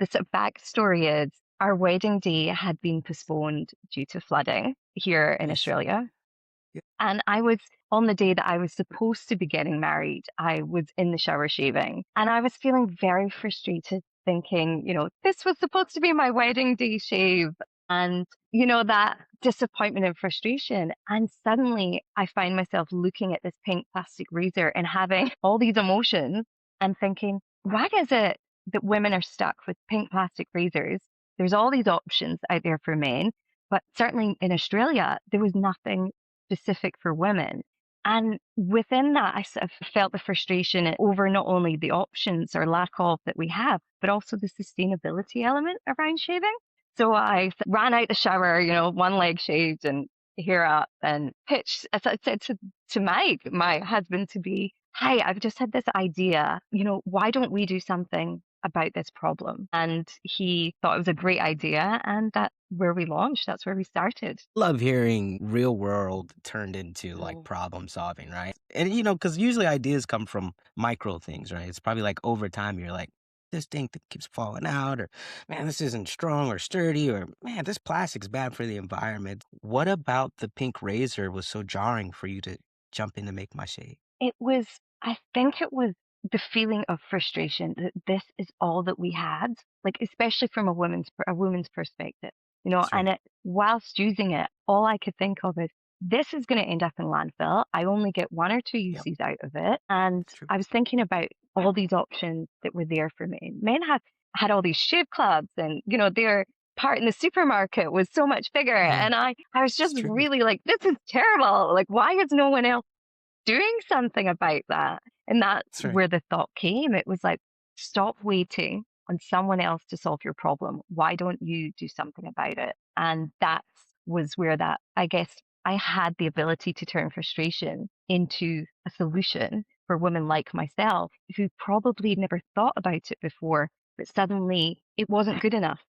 the sort of backstory is our wedding day had been postponed due to flooding here in I see. Australia. Yeah. And I was on the day that I was supposed to be getting married, I was in the shower shaving and I was feeling very frustrated, thinking, this was supposed to be my wedding day shave. And, that disappointment and frustration. And suddenly I find myself looking at this pink plastic razor and having all these emotions and thinking, why is it that women are stuck with pink plastic razors? There's all these options out there for men, but certainly in Australia, there was nothing specific for women. And within that, I sort of felt the frustration over not only the options or lack of that we have, but also the sustainability element around shaving. So I ran out the shower, one leg shaved and hair up and pitched, as I said to Mike, my husband to be, hey, I've just had this idea, why don't we do something about this problem? And he thought it was a great idea. And that's where we launched. That's where we started. Love hearing real world turned into like Mm. problem solving, right? And because usually ideas come from micro things, right? It's probably like over time you're like, this thing that keeps falling out, or man, this isn't strong or sturdy, or man, this plastic's bad for the environment. What about the pink razor was so jarring for you to jump in to make my shade? I think it was the feeling of frustration that this is all that we had, like, especially from a woman's perspective, Sure. and whilst using it, all I could think of is this is going to end up in landfill. I only get one or two Yep. uses out of it. And True. I was thinking about all these options that were there for men. Men had all these shave clubs and, their part in the supermarket was so much bigger. Yeah, And I was it's just true. really like, this is terrible. Like, why is no one else doing something about that? And that's That's right. where the thought came. It was like, stop waiting on someone else to solve your problem. Why don't you do something about it? And that was where I guess I had the ability to turn frustration into a solution for women like myself who probably never thought about it before, but suddenly it wasn't good enough.